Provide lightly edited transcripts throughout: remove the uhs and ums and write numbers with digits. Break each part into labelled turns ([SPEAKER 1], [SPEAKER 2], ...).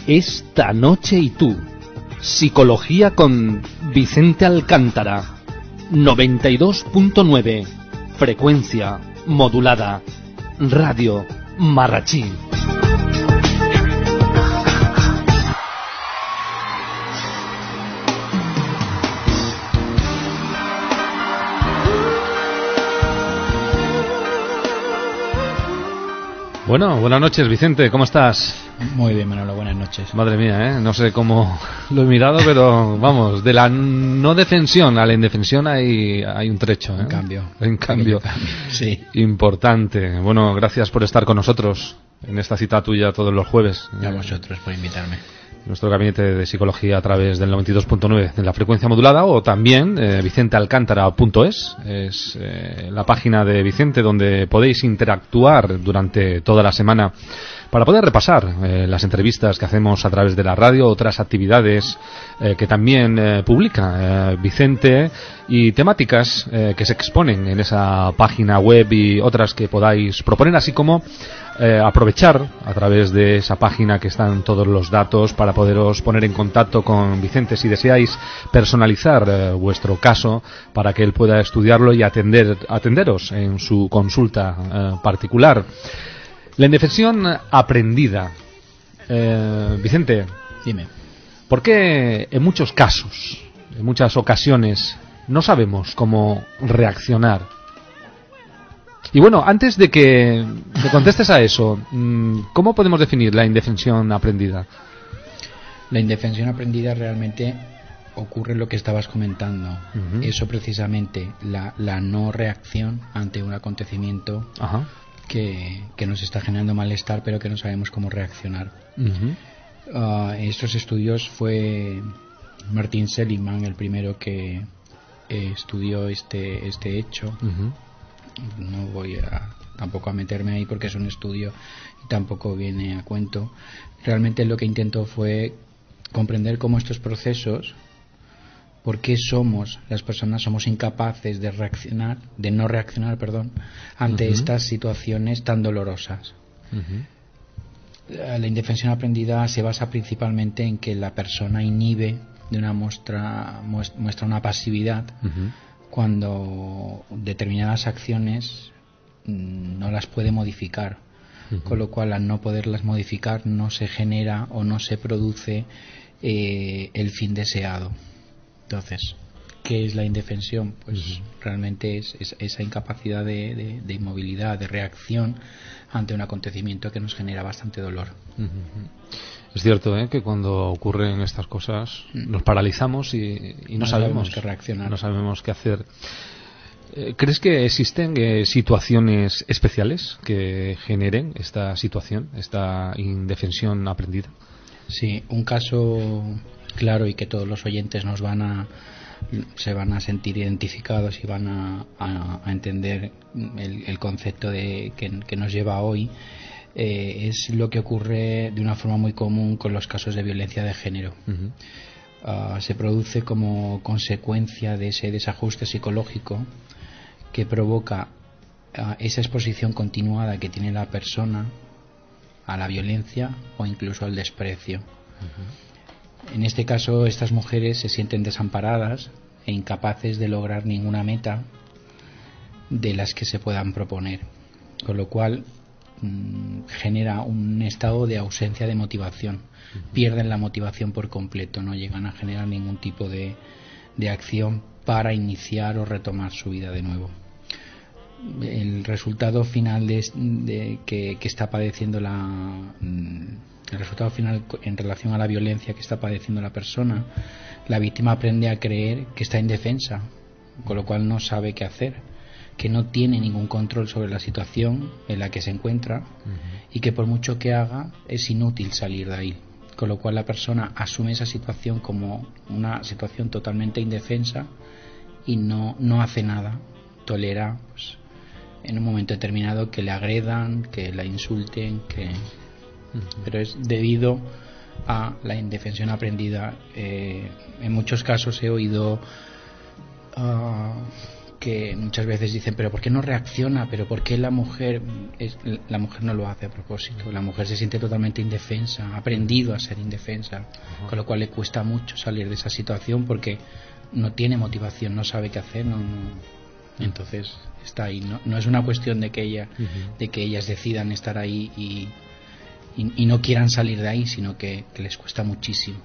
[SPEAKER 1] Esta noche y tú. Psicología con Vicente Alcántara. 92.9. Frecuencia modulada. Radio Marrachí.
[SPEAKER 2] Bueno, buenas noches, Vicente, ¿cómo estás?
[SPEAKER 3] Muy bien, Manolo, buenas noches.
[SPEAKER 2] Madre mía, no sé cómo lo he mirado, pero vamos, de la no defensión a la indefensión hay un trecho, ¿eh? Un cambio
[SPEAKER 3] sí.
[SPEAKER 2] Importante. Bueno, gracias por estar con nosotros en esta cita tuya todos los jueves.
[SPEAKER 3] A vosotros por invitarme.
[SPEAKER 2] Nuestro gabinete de psicología a través del 92.9 de la frecuencia modulada, o también vicentealcántara.es es la página de Vicente donde podéis interactuar durante toda la semana para poder repasar las entrevistas que hacemos a través de la radio, otras actividades que también publica Vicente, y temáticas que se exponen en esa página web y otras que podáis proponer, así como aprovechar a través de esa página que están todos los datos para poderos poner en contacto con Vicente si deseáis personalizar vuestro caso para que él pueda estudiarlo y atenderos en su consulta particular. La indefensión aprendida. Vicente,
[SPEAKER 3] dime.
[SPEAKER 2] ¿Por qué en muchos casos, en muchas ocasiones, no sabemos cómo reaccionar? Y bueno, antes de que me contestes a eso, ¿cómo podemos definir la indefensión aprendida?
[SPEAKER 3] La indefensión aprendida realmente ocurre lo que estabas comentando.
[SPEAKER 2] Uh-huh.
[SPEAKER 3] Eso precisamente, la no reacción ante un acontecimiento
[SPEAKER 2] Ajá.
[SPEAKER 3] que nos está generando malestar, pero que no sabemos cómo reaccionar.
[SPEAKER 2] Uh-huh.
[SPEAKER 3] Estos estudios fue Martin Seligman el primero que estudió este hecho.
[SPEAKER 2] Uh-huh.
[SPEAKER 3] No voy tampoco a meterme ahí porque es un estudio y tampoco viene a cuento. Realmente lo que intentó fue comprender cómo estos procesos, por qué las personas somos incapaces de no reaccionar, ante
[SPEAKER 2] uh-huh.
[SPEAKER 3] estas situaciones tan dolorosas.
[SPEAKER 2] Uh-huh.
[SPEAKER 3] La indefensión aprendida se basa principalmente en que la persona inhibe de una muestra una pasividad.
[SPEAKER 2] Uh-huh.
[SPEAKER 3] Cuando determinadas acciones no las puede modificar, uh-huh. Con lo cual al no poderlas modificar no se genera o no se produce el fin deseado. Entonces, ¿qué es la indefensión? Pues uh-huh. Realmente es esa incapacidad de inmovilidad, de reacción ante un acontecimiento que nos genera bastante dolor.
[SPEAKER 2] Uh-huh. Es cierto que cuando ocurren estas cosas nos paralizamos y no sabemos
[SPEAKER 3] qué reaccionar.
[SPEAKER 2] No sabemos qué hacer. ¿Crees que existen situaciones especiales que generen esta situación, esta indefensión aprendida?
[SPEAKER 3] Sí, un caso claro y que todos los oyentes se van a sentir identificados y van a entender el concepto que nos lleva hoy. Es lo que ocurre de una forma muy común con los casos de violencia de género. Uh-huh. Se produce como consecuencia de ese desajuste psicológico que provoca esa exposición continuada que tiene la persona a la violencia o incluso al desprecio. Uh-huh. En este caso, estas mujeres se sienten desamparadas e incapaces de lograr ninguna meta de las que se puedan proponer, con lo cual genera un estado de ausencia de motivación. Uh-huh. Pierden la motivación por completo, no llegan a generar ningún tipo de acción para iniciar o retomar su vida de nuevo. El resultado final que está padeciendo el resultado final en relación a la violencia que está padeciendo la persona, la víctima aprende a creer que está indefensa, con lo cual no sabe qué hacer, que no tiene ningún control sobre la situación en la que se encuentra. Uh-huh. Y que por mucho que haga es inútil salir de ahí, con lo cual la persona asume esa situación como una situación totalmente indefensa y no hace nada, tolera en un momento determinado que le agredan, que la insulten, uh-huh. Pero es debido a la indefensión aprendida. En muchos casos he oído que muchas veces dicen, pero ¿por qué no reacciona? ¿Pero por qué la mujer no lo hace a propósito? La mujer se siente totalmente indefensa, ha aprendido a ser indefensa, con lo cual le cuesta mucho salir de esa situación porque no tiene motivación, no sabe qué hacer, entonces está ahí. No es una cuestión de que ellas decidan estar ahí y no quieran salir de ahí, sino que les cuesta muchísimo.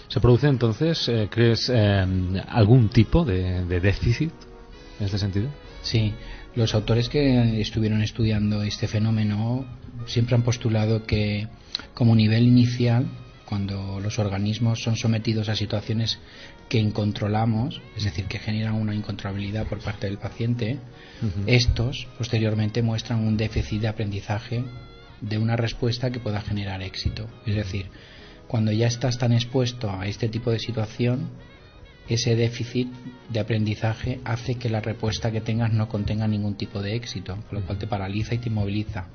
[SPEAKER 2] ¿Se produce entonces, crees, algún tipo de déficit en este sentido?
[SPEAKER 3] Sí, los autores que estuvieron estudiando este fenómeno siempre han postulado que como nivel inicial, cuando los organismos son sometidos a situaciones que incontrolamos, es decir, que generan una incontrolabilidad por parte del paciente, estos posteriormente muestran un déficit de aprendizaje de una respuesta que pueda generar éxito. Es decir, cuando ya estás tan expuesto a este tipo de situación, ese déficit de aprendizaje hace que la respuesta que tengas no contenga ningún tipo de éxito, con lo cual te paraliza y te inmoviliza.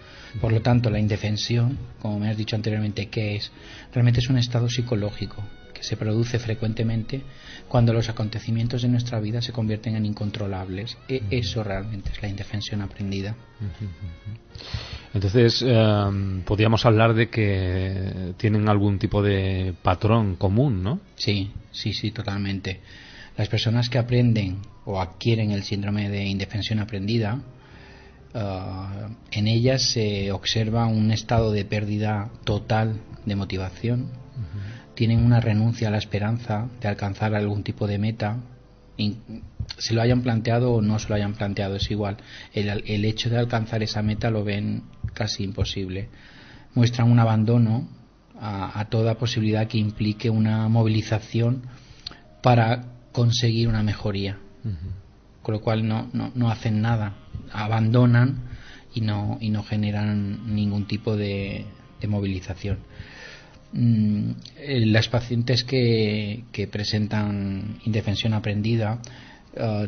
[SPEAKER 3] Por lo tanto, la indefensión, como me has dicho anteriormente, ¿qué es? Realmente es un estado psicológico que se produce frecuentemente cuando los acontecimientos de nuestra vida se convierten en incontrolables. Eso realmente es la indefensión aprendida.
[SPEAKER 2] Entonces, podríamos hablar de que tienen algún tipo de patrón común, ¿no?
[SPEAKER 3] Sí, totalmente. Las personas que aprenden o adquieren el síndrome de indefensión aprendida, en ellas se observa un estado de pérdida total de motivación. Tienen una renuncia a la esperanza de alcanzar algún tipo de meta, se lo hayan planteado o no se lo hayan planteado, es igual. El hecho de alcanzar esa meta lo ven casi imposible. Muestran un abandono a toda posibilidad que implique una movilización para conseguir una mejoría. Con lo cual no hacen nada, abandonan y no generan ningún tipo de movilización. Las pacientes que presentan indefensión aprendida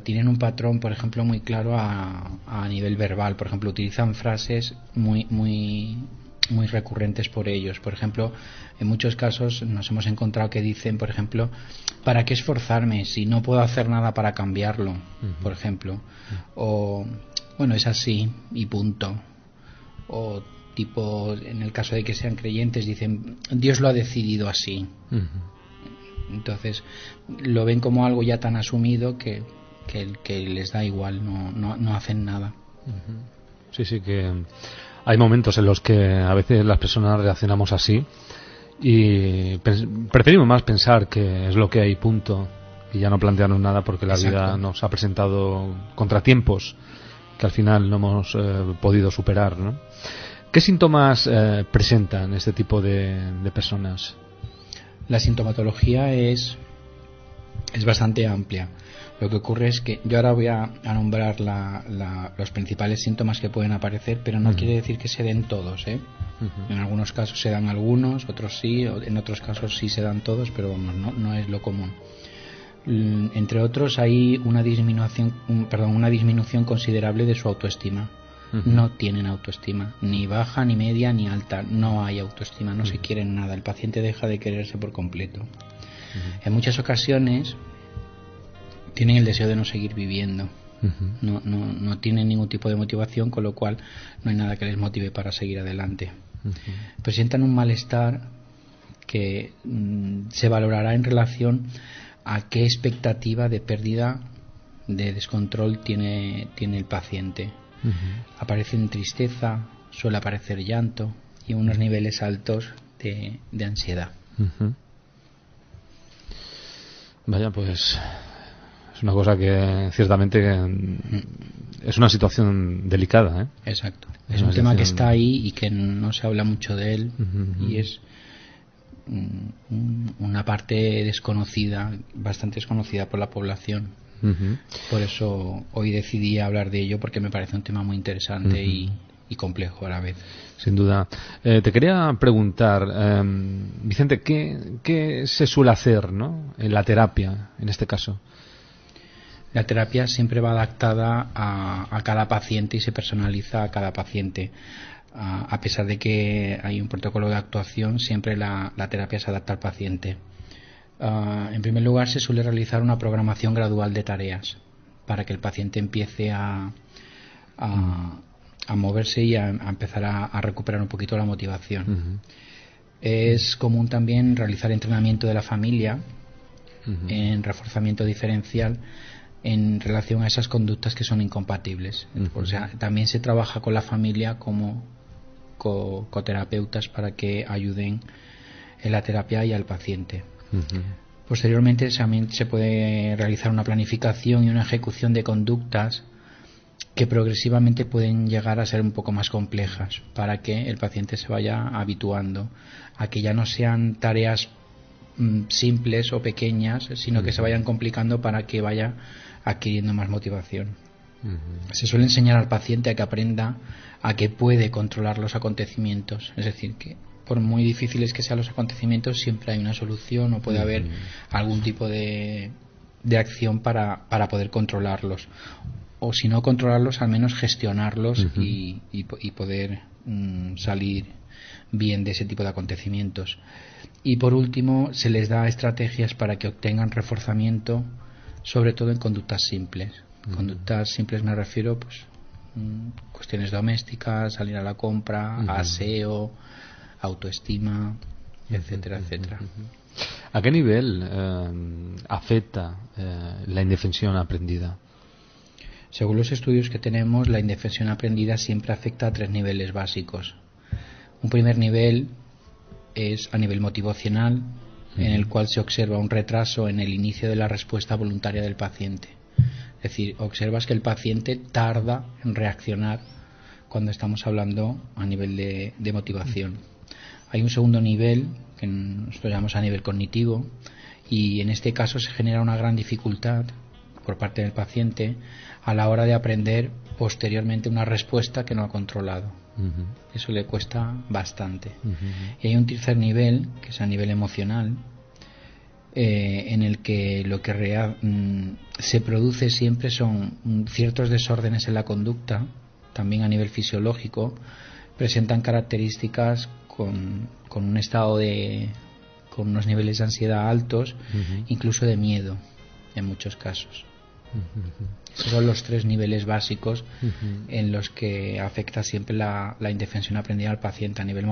[SPEAKER 3] tienen un patrón, por ejemplo, muy claro a nivel verbal. Por ejemplo, utilizan frases muy recurrentes por ellos. Por ejemplo, en muchos casos nos hemos encontrado que dicen, por ejemplo, ¿para qué esforzarme si no puedo hacer nada para cambiarlo? Por ejemplo, o bueno, es así y punto. O tipo, en el caso de que sean creyentes, dicen, Dios lo ha decidido así. Entonces lo ven como algo ya tan asumido que les da igual, no hacen nada.
[SPEAKER 2] Sí, que hay momentos en los que a veces las personas reaccionamos así y preferimos más pensar que es lo que hay, punto, y ya no plantearnos nada, porque la vida nos ha presentado contratiempos que al final no hemos podido superar, ¿no? ¿Qué síntomas presentan este tipo de personas?
[SPEAKER 3] La sintomatología es bastante amplia. Lo que ocurre es que yo ahora voy a nombrar los principales síntomas que pueden aparecer, pero no quiere decir que se den todos, ¿eh? En algunos casos se dan algunos, otros sí, en otros casos sí se dan todos, pero vamos, no es lo común. Entre otros, hay una disminución considerable de su autoestima. No tienen autoestima, ni baja, ni media, ni alta. No hay autoestima, no se quieren nada. El paciente deja de quererse por completo. En muchas ocasiones tienen el deseo de no seguir viviendo. No tienen ningún tipo de motivación, con lo cual no hay nada que les motive para seguir adelante. Presentan un malestar que se valorará en relación a qué expectativa de pérdida, de descontrol tiene el paciente. Aparecen tristeza, suele aparecer llanto y unos niveles altos de ansiedad.
[SPEAKER 2] Vaya, pues es una cosa que ciertamente es una situación delicada, ¿eh?
[SPEAKER 3] Exacto. Es un tema que está ahí y que no se habla mucho de él, y es una parte desconocida, bastante desconocida por la población. Por eso hoy decidí hablar de ello, porque me parece un tema muy interesante y complejo a la vez.
[SPEAKER 2] Sin duda. Te quería preguntar, Vicente, ¿qué se suele hacer, ¿no?, en la terapia, en este caso?
[SPEAKER 3] La terapia siempre va adaptada a cada paciente y se personaliza a cada paciente. A pesar de que hay un protocolo de actuación, siempre la terapia se adapta al paciente. En primer lugar, se suele realizar una programación gradual de tareas para que el paciente empiece a moverse y a empezar a recuperar un poquito la motivación. Es común también realizar entrenamiento de la familia en reforzamiento diferencial en relación a esas conductas que son incompatibles. O sea, también se trabaja con la familia como coterapeutas para que ayuden en la terapia y al paciente. Posteriormente también se puede realizar una planificación y una ejecución de conductas que progresivamente pueden llegar a ser un poco más complejas para que el paciente se vaya habituando a que ya no sean tareas simples o pequeñas, sino que se vayan complicando para que vaya adquiriendo más motivación. Se suele enseñar al paciente a que aprenda a que puede controlar los acontecimientos, es decir, que por muy difíciles que sean los acontecimientos siempre hay una solución o puede haber algún tipo de acción para poder controlarlos, o si no controlarlos, al menos gestionarlos y poder salir bien de ese tipo de acontecimientos. Y por último, se les da estrategias para que obtengan reforzamiento, sobre todo en conductas simples. Conductas simples me refiero pues cuestiones domésticas, salir a la compra, aseo, autoestima, etcétera, etcétera.
[SPEAKER 2] ¿A qué nivel afecta la indefensión aprendida?
[SPEAKER 3] Según los estudios que tenemos, la indefensión aprendida siempre afecta a 3 niveles básicos. Un primer nivel es a nivel motivacional, en el cual se observa un retraso en el inicio de la respuesta voluntaria del paciente. Es decir, observas que el paciente tarda en reaccionar cuando estamos hablando a nivel de motivación. Hay un segundo nivel, que nosotros llamamos a nivel cognitivo, y en este caso se genera una gran dificultad por parte del paciente a la hora de aprender posteriormente una respuesta que no ha controlado. Eso le cuesta bastante. Y hay un tercer nivel, que es a nivel emocional, en el que lo que se produce siempre son ciertos desórdenes en la conducta, también a nivel fisiológico, presentan características con un estado con unos niveles de ansiedad altos, incluso de miedo en muchos casos. Esos son los 3 niveles básicos en los que afecta siempre la indefensión aprendida al paciente, a nivel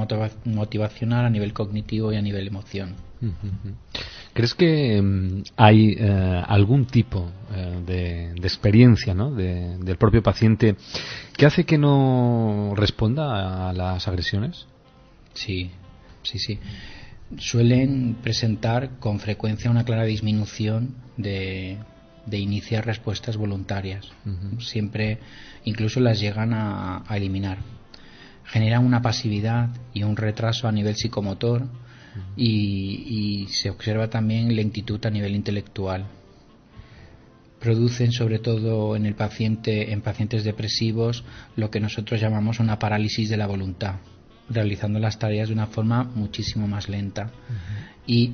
[SPEAKER 3] motivacional, a nivel cognitivo y a nivel emoción.
[SPEAKER 2] ¿Crees que hay algún tipo de experiencia, ¿no?, del propio paciente que hace que no responda a las agresiones?
[SPEAKER 3] Sí. Suelen presentar con frecuencia una clara disminución de iniciar respuestas voluntarias. Siempre, incluso las llegan a eliminar. Generan una pasividad y un retraso a nivel psicomotor y se observa también lentitud a nivel intelectual. Producen, sobre todo en pacientes depresivos, lo que nosotros llamamos una parálisis de la voluntad, realizando las tareas de una forma muchísimo más lenta. Y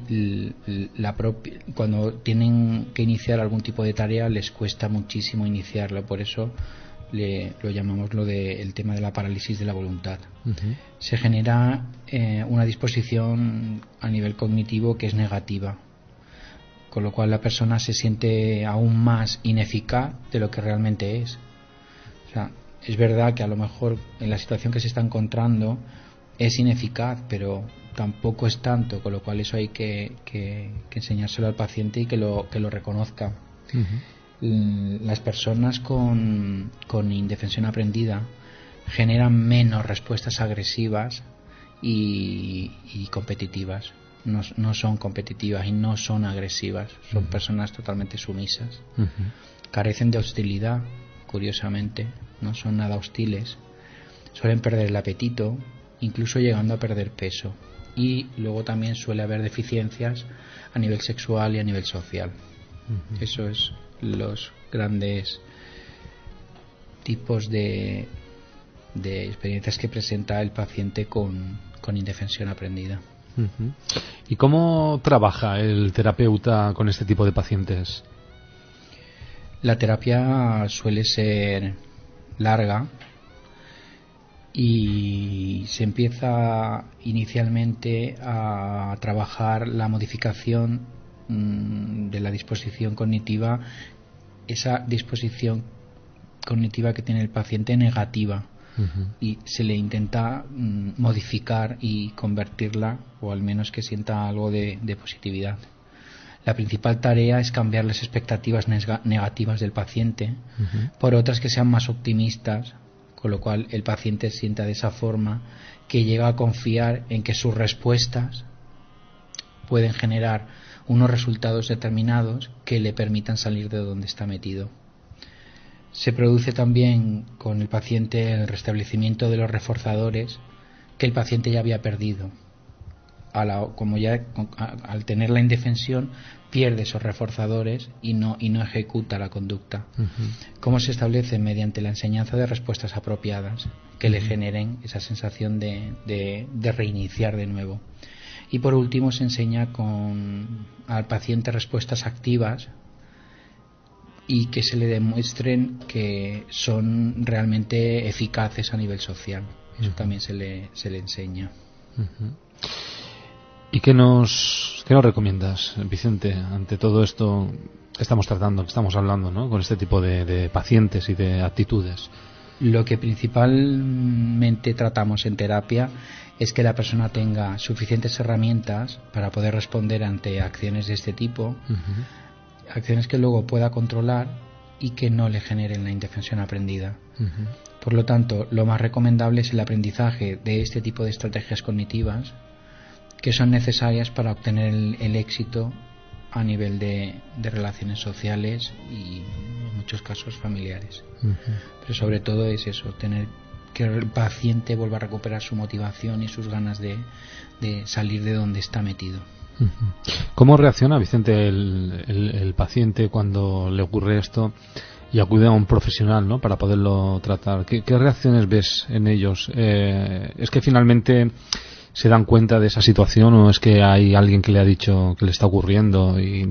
[SPEAKER 3] cuando tienen que iniciar algún tipo de tarea les cuesta muchísimo iniciarlo, por eso lo llamamos el tema de la parálisis de la voluntad. Se genera una disposición a nivel cognitivo que es negativa, con lo cual la persona se siente aún más ineficaz de lo que realmente es. O sea, es verdad que a lo mejor en la situación que se está encontrando es ineficaz, pero tampoco es tanto, con lo cual eso hay que enseñárselo al paciente y que lo reconozca. Las personas con indefensión aprendida generan menos respuestas agresivas y competitivas. No son competitivas y no son agresivas, son personas totalmente sumisas. Carecen de hostilidad, curiosamente, no son nada hostiles. Suelen perder el apetito, incluso llegando a perder peso. Y luego también suele haber deficiencias a nivel sexual y a nivel social. Eso es los grandes tipos de experiencias que presenta el paciente con indefensión aprendida.
[SPEAKER 2] ¿Y cómo trabaja el terapeuta con este tipo de pacientes?
[SPEAKER 3] La terapia suele ser larga y se empieza inicialmente a trabajar la modificación de la disposición cognitiva esa disposición cognitiva que tiene el paciente negativa, y se le intenta modificar y convertirla, o al menos que sienta algo de positividad. La principal tarea es cambiar las expectativas negativas del paciente por otras que sean más optimistas, con lo cual el paciente sienta de esa forma que llega a confiar en que sus respuestas pueden generar unos resultados determinados que le permitan salir de donde está metido. Se produce también con el paciente el restablecimiento de los reforzadores que el paciente ya había perdido. Al tener la indefensión, pierde esos reforzadores y no ejecuta la conducta. ¿Cómo se establece? Mediante la enseñanza de respuestas apropiadas que le generen esa sensación de reiniciar de nuevo. Y por último se enseña al paciente respuestas activas y que se le demuestren que son realmente eficaces a nivel social. Eso también se le enseña.
[SPEAKER 2] ¿Y qué nos recomiendas, Vicente, ante todo esto que estamos tratando, que estamos hablando, ¿no?, con este tipo de pacientes y de actitudes?
[SPEAKER 3] Lo que principalmente tratamos en terapia es que la persona tenga suficientes herramientas para poder responder ante acciones de este tipo, acciones que luego pueda controlar y que no le generen la indefensión aprendida. Por lo tanto, lo más recomendable es el aprendizaje de este tipo de estrategias cognitivas que son necesarias para obtener el éxito a nivel de relaciones sociales y en muchos casos familiares. Pero sobre todo es eso, tener que el paciente vuelva a recuperar su motivación y sus ganas de salir de donde está metido.
[SPEAKER 2] ¿Cómo reacciona, Vicente, el paciente cuando le ocurre esto y acude a un profesional, ¿no?, para poderlo tratar? ¿Qué reacciones ves en ellos? ¿Es que finalmente se dan cuenta de esa situación o es que hay alguien que le ha dicho que le está ocurriendo y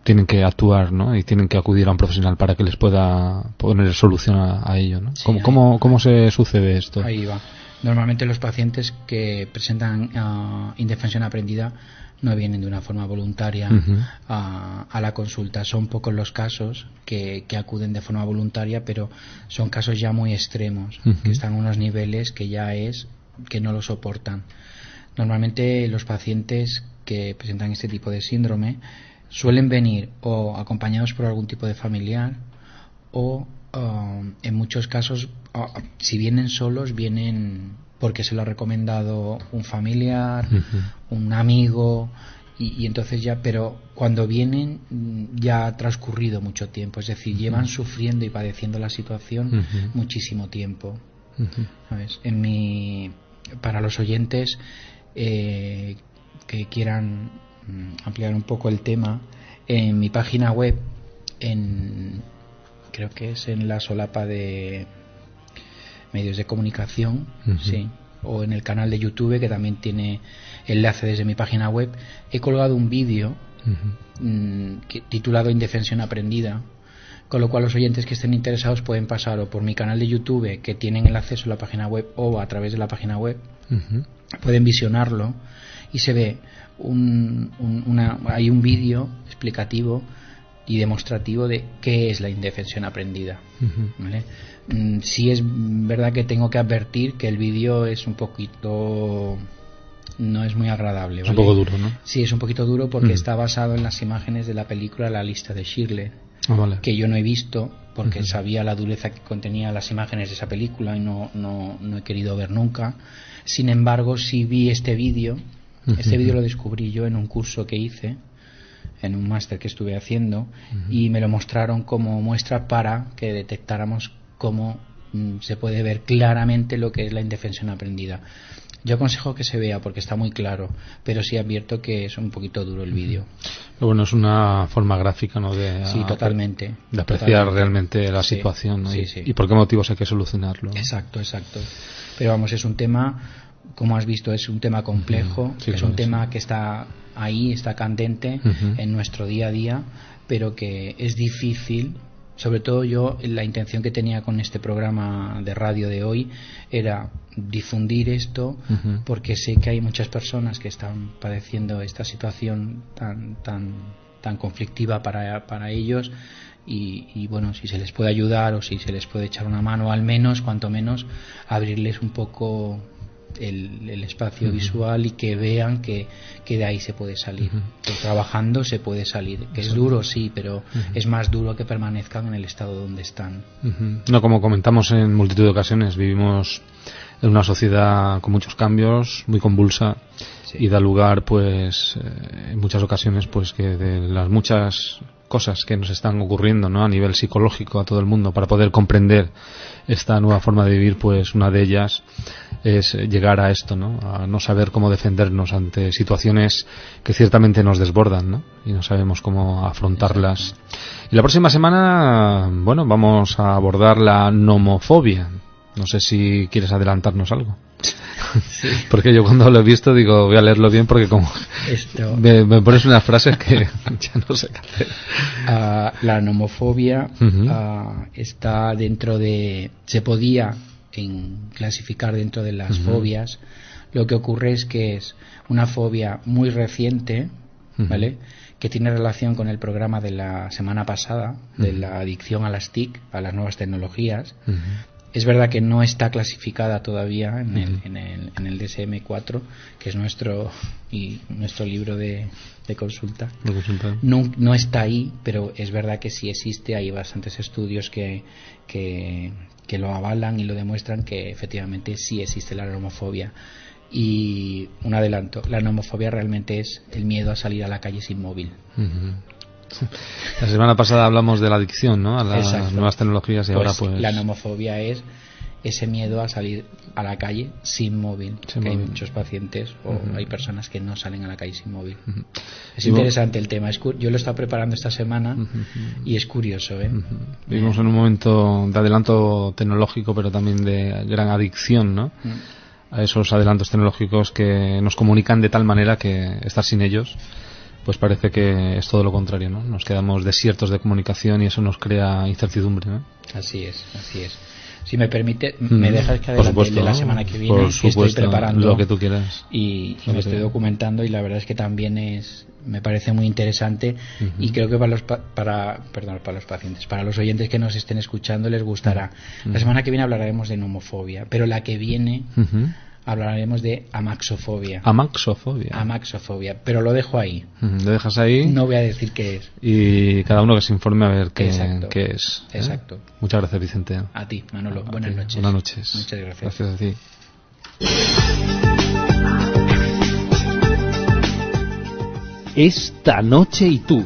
[SPEAKER 2] tienen que actuar, ¿no?, y tienen que acudir a un profesional para que les pueda poner solución a ello, ¿no?
[SPEAKER 3] Sí,
[SPEAKER 2] ¿Cómo se sucede esto?
[SPEAKER 3] Ahí va. Normalmente los pacientes que presentan indefensión aprendida no vienen de una forma voluntaria a la consulta. Son pocos los casos que acuden de forma voluntaria, pero son casos ya muy extremos, que están en unos niveles que no lo soportan. Normalmente los pacientes que presentan este tipo de síndrome suelen venir o acompañados por algún tipo de familiar o en muchos casos, si vienen solos, vienen porque se lo ha recomendado un familiar, un amigo, y entonces ya, pero cuando vienen ya ha transcurrido mucho tiempo, es decir, llevan sufriendo y padeciendo la situación muchísimo tiempo. ¿Sabes? Para los oyentes que quieran ampliar un poco el tema, en mi página web, creo que es en la solapa de medios de comunicación, sí, o en el canal de YouTube, que también tiene enlace desde mi página web, he colgado un vídeo titulado Indefensión aprendida, con lo cual los oyentes que estén interesados pueden pasar o por mi canal de YouTube, que tienen el acceso a la página web, o a través de la página web, pueden visionarlo y se ve hay un vídeo explicativo y demostrativo de qué es la indefensión aprendida. ¿Vale? Sí es verdad que tengo que advertir que el vídeo es un poquito, no es muy agradable, ¿vale?
[SPEAKER 2] Es un poco duro, ¿no?
[SPEAKER 3] Sí, es un poquito duro porque está basado en las imágenes de la película La lista de Schindler, que yo no he visto porque sabía la dureza que contenía las imágenes de esa película y no he querido ver nunca. Sin embargo, sí vi este vídeo. Este vídeo lo descubrí yo en un curso que hice, en un máster que estuve haciendo, y me lo mostraron como muestra para que detectáramos cómo se puede ver claramente lo que es la indefensión aprendida. Yo aconsejo que se vea porque está muy claro, pero sí advierto que es un poquito duro el vídeo.
[SPEAKER 2] Pero bueno, es una forma gráfica, ¿no?,
[SPEAKER 3] sí, totalmente,
[SPEAKER 2] de apreciar realmente la situación, ¿no? Y por qué motivos hay que solucionarlo, ¿no?
[SPEAKER 3] Exacto. Pero vamos, es un tema, como has visto, es un tema complejo, es un tema que está ahí, está candente en nuestro día a día, pero que es difícil. Sobre todo yo, la intención que tenía con este programa de radio de hoy era difundir esto, porque sé que hay muchas personas que están padeciendo esta situación tan conflictiva para ellos, y bueno, si se les puede ayudar o si se les puede echar una mano, al menos, cuanto menos, abrirles un poco el espacio visual y que vean que de ahí se puede salir, que trabajando se puede salir, que es duro, sí, pero es más duro que permanezcan en el estado donde están.
[SPEAKER 2] No, como comentamos en multitud de ocasiones, vivimos en una sociedad con muchos cambios, muy convulsa, y da lugar, pues, en muchas ocasiones, pues, que de las muchas cosas que nos están ocurriendo, ¿no?, a nivel psicológico a todo el mundo, para poder comprender esta nueva forma de vivir, pues una de ellas es llegar a esto, ¿no?, a no saber cómo defendernos ante situaciones que ciertamente nos desbordan, ¿no?, y no sabemos cómo afrontarlas. Y la próxima semana, bueno, vamos a abordar la nomofobia. No sé si quieres adelantarnos algo.
[SPEAKER 3] Sí.
[SPEAKER 2] Porque yo cuando lo he visto digo, voy a leerlo bien porque como me pones unas frases que ya no sé qué hacer.
[SPEAKER 3] La nomofobia está dentro de... Se podía clasificar dentro de las fobias. Lo que ocurre es que es una fobia muy reciente, ¿vale?, que tiene relación con el programa de la semana pasada, de la adicción a las TIC, a las nuevas tecnologías. Es verdad que no está clasificada todavía en el DSM-4, que es nuestro libro de consulta. No está ahí, pero es verdad que sí existe. Hay bastantes estudios que lo avalan y lo demuestran, que efectivamente sí existe la nomofobia. Y un adelanto, la nomofobia realmente es el miedo a salir a la calle sin móvil.
[SPEAKER 2] La semana pasada hablamos de la adicción, ¿no?, a las nuevas tecnologías, y ahora pues
[SPEAKER 3] la nomofobia es ese miedo a salir a la calle sin móvil, hay muchos pacientes o hay personas que no salen a la calle sin móvil. Es interesante el tema, yo lo he estado preparando esta semana y es curioso,
[SPEAKER 2] Vivimos en un momento de adelanto tecnológico, pero también de gran adicción, ¿no?, a esos adelantos tecnológicos que nos comunican de tal manera que estar sin ellos pues parece que es todo lo contrario, ¿no? Nos quedamos desiertos de comunicación y eso nos crea incertidumbre, ¿no?
[SPEAKER 3] Así es. Si me permite, me dejas que adelante el de la semana que viene,
[SPEAKER 2] por supuesto,
[SPEAKER 3] que estoy preparando
[SPEAKER 2] lo que tú quieras.
[SPEAKER 3] Y me estoy documentando, y la verdad es que también me parece muy interesante, y creo que para los pacientes, para los oyentes que nos estén escuchando les gustará. La semana que viene hablaremos de nomofobia, pero la que viene hablaremos de amaxofobia. Amaxofobia, pero lo dejo ahí.
[SPEAKER 2] Lo dejas ahí.
[SPEAKER 3] No voy a decir qué es.
[SPEAKER 2] Y cada uno que se informe a ver qué es.
[SPEAKER 3] Exacto.
[SPEAKER 2] Muchas gracias, Vicente.
[SPEAKER 3] A ti, Manolo. Buenas noches.
[SPEAKER 2] Buenas noches.
[SPEAKER 3] Muchas gracias.
[SPEAKER 2] Gracias a ti.
[SPEAKER 1] Esta noche y tú.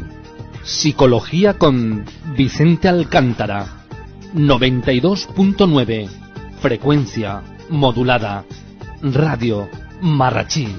[SPEAKER 1] Psicología con Vicente Alcántara. 92.9. Frecuencia modulada. Radio Marrachí.